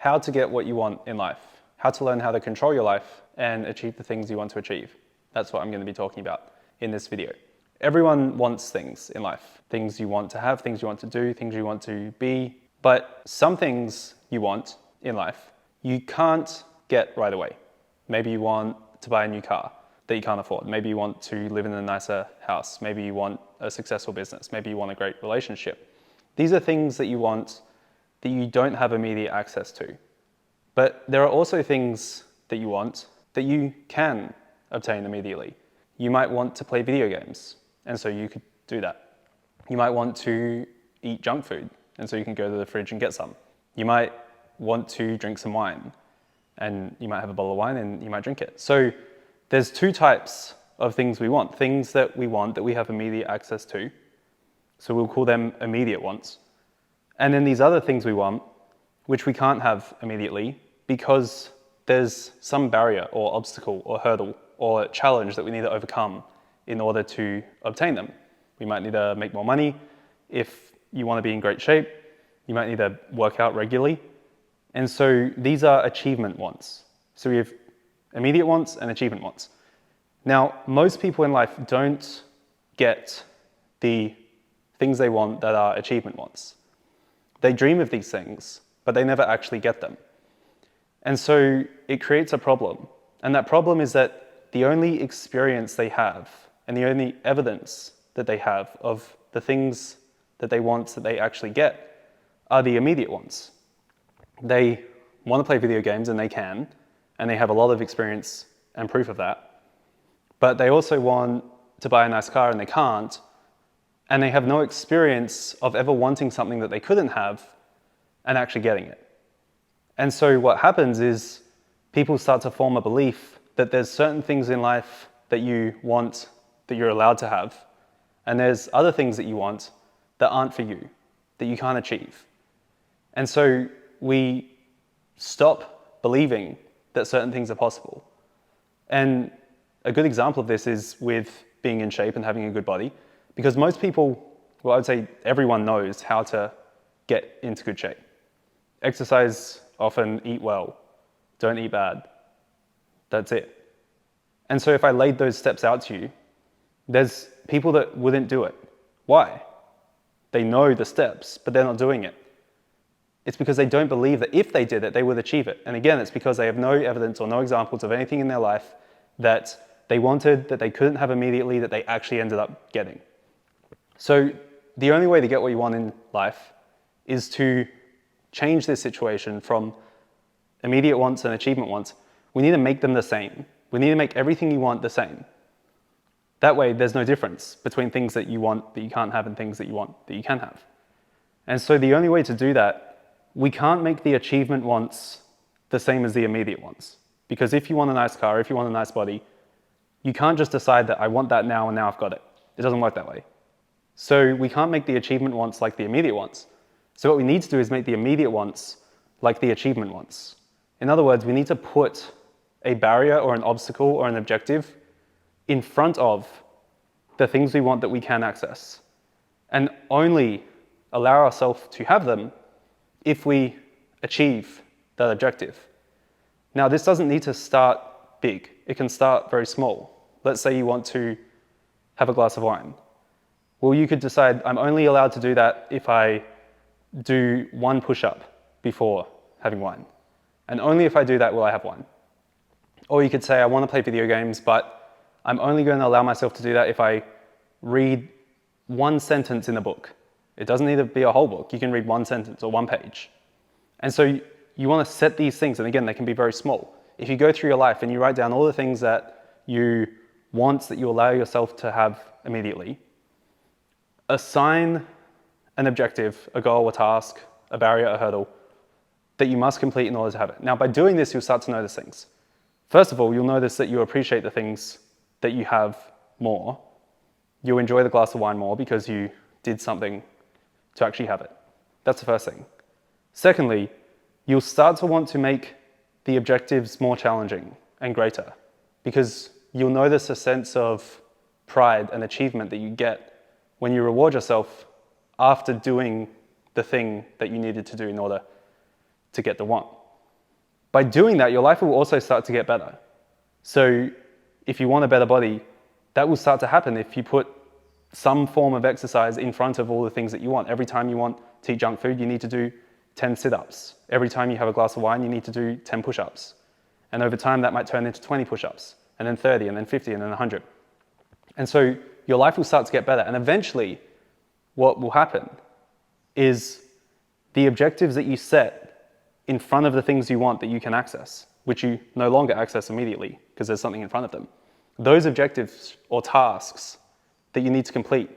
how to get what you want in life, how to learn how to control your life and achieve the things you want to achieve. That's what I'm going to be talking about in this video. Everyone wants things in life, things you want to have, things you want to do, things you want to be, but some things you want in life you can't get right away. Maybe you want to buy a new car that you can't afford. Maybe you want to live in a nicer house. Maybe you want a successful business. Maybe you want a great relationship. These are things that you want that you don't have immediate access to. But there are also things that you want that you can obtain immediately. You might want to play video games, and so you could do that. You might want to eat junk food, and so you can go to the fridge and get some. You might want to drink some wine, and you might have a bottle of wine and you might drink it. So there's two types of things we want. Things that we want that we have immediate access to. So we'll call them immediate wants. And then these other things we want, which we can't have immediately because there's some barrier or obstacle or hurdle or challenge that we need to overcome in order to obtain them. We might need to make more money. If you want to be in great shape, you might need to work out regularly. And so these are achievement wants. So we have immediate wants and achievement wants. Now, most people in life don't get the things they want that are achievement wants. They dream of these things, but they never actually get them. And so it creates a problem. And that problem is that the only experience they have and the only evidence that they have of the things that they want that they actually get are the immediate ones. They want to play video games and they can, and they have a lot of experience and proof of that. But they also want to buy a nice car and they can't, and they have no experience of ever wanting something that they couldn't have and actually getting it. And so what happens is people start to form a belief that there's certain things in life that you want that you're allowed to have, and there's other things that you want that aren't for you, that you can't achieve. And so we stop believing that certain things are possible. And a good example of this is with being in shape and having a good body, because most people, well, I would say everyone knows how to get into good shape. Exercise often, eat well, don't eat bad. That's it. And so if I laid those steps out to you, there's people that wouldn't do it. Why? They know the steps, but they're not doing it. It's because they don't believe that if they did it, they would achieve it. And again, it's because they have no evidence or no examples of anything in their life that they wanted, that they couldn't have immediately, that they actually ended up getting. So the only way to get what you want in life is to change this situation from immediate wants and achievement wants. We need to make them the same. We need to make everything you want the same. That way, there's no difference between things that you want that you can't have and things that you want that you can have. And so the only way to do that, we can't make the achievement wants the same as the immediate ones. Because if you want a nice car, if you want a nice body, you can't just decide that I want that now and now I've got it. It doesn't work that way. So we can't make the achievement wants like the immediate ones. So what we need to do is make the immediate wants like the achievement wants. In other words, we need to put a barrier or an obstacle or an objective in front of the things we want that we can access, and only allow ourselves to have them if we achieve that objective. Now, this doesn't need to start big. It can start very small. Let's say you want to have a glass of wine. Well, you could decide, I'm only allowed to do that if I do one push-up before having wine. And only if I do that will I have wine. Or you could say, I want to play video games, but I'm only going to allow myself to do that if I read one sentence in a book. It doesn't need to be a whole book. You can read one sentence or one page. And so you want to set these things, and again, they can be very small. If you go through your life and you write down all the things that you want, that you allow yourself to have immediately, assign an objective, a goal, a task, a barrier, a hurdle that you must complete in order to have it. Now, by doing this, you'll start to notice things. First of all, you'll notice that you appreciate the things that you have more. You'll enjoy the glass of wine more because you did something to actually have it. That's the first thing. Secondly, you'll start to want to make the objectives more challenging and greater because you'll notice a sense of pride and achievement that you get when you reward yourself after doing the thing that you needed to do in order to get the want. By doing that, your life will also start to get better. So if you want a better body, that will start to happen if you put some form of exercise in front of all the things that you want. Every time you want to eat junk food, you need to do 10 sit-ups. Every time you have a glass of wine, you need to do 10 push-ups. And over time, that might turn into 20 push-ups, and then 30, and then 50, and then 100. And so your life will start to get better. And eventually, what will happen is the objectives that you set in front of the things you want that you can access, which you no longer access immediately because there's something in front of them. Those objectives or tasks that you need to complete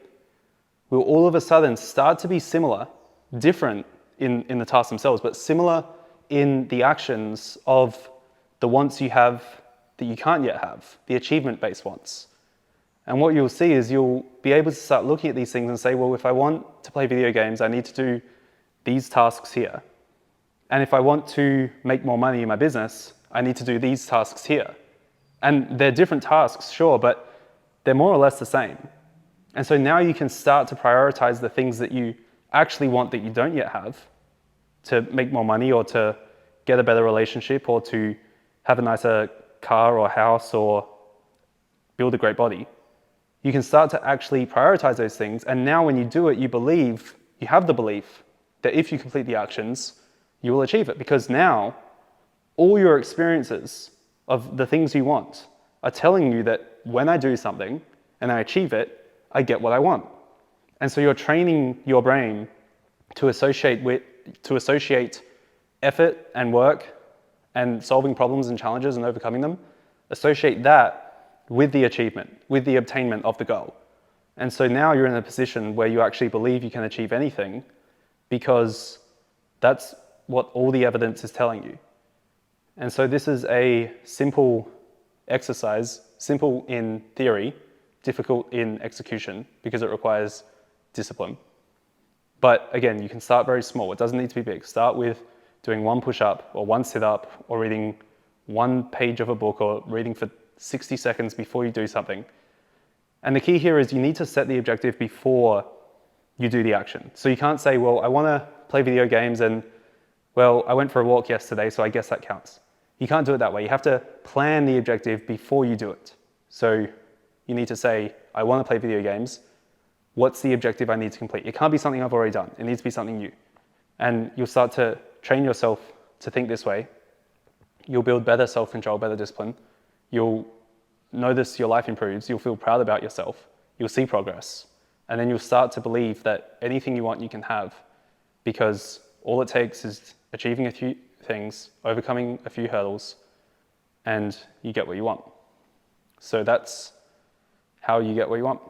will all of a sudden start to be similar, different in the tasks themselves, but similar in the actions of the wants you have that you can't yet have, the achievement-based wants. And what you'll see is you'll be able to start looking at these things and say, well, if I want to play video games, I need to do these tasks here. And if I want to make more money in my business, I need to do these tasks here. And they're different tasks, sure, but they're more or less the same. And so now you can start to prioritize the things that you actually want that you don't yet have to make more money or to get a better relationship or to have a nicer car or house or build a great body. You can start to actually prioritize those things. And now when you do it, you have the belief that if you complete the actions, you will achieve it. Because now all your experiences of the things you want are telling you that when I do something and I achieve it, I get what I want. And so you're training your brain to associate effort and work and solving problems and challenges and overcoming them, associate that with the achievement, with the obtainment of the goal. And so now you're in a position where you actually believe you can achieve anything because that's what all the evidence is telling you. And so this is a simple exercise, simple in theory, difficult in execution because it requires discipline. But again, you can start very small. It doesn't need to be big. Start with doing one push-up or one sit-up or reading one page of a book or reading for 60 seconds before you do something. And the key here is you need to set the objective before you do the action. So you can't say, well, I want to play video games and, well, I went for a walk yesterday, so I guess that counts. You can't do it that way. You have to plan the objective before you do it. So you need to say, I want to play video games. What's the objective I need to complete? It can't be something I've already done. It needs to be something new. And you'll start to train yourself to think this way. You'll build better self-control, better discipline. You'll notice your life improves. You'll feel proud about yourself. You'll see progress. And then you'll start to believe that anything you want, you can have, because all it takes is achieving a few things, overcoming a few hurdles, and you get what you want. So that's how you get what you want.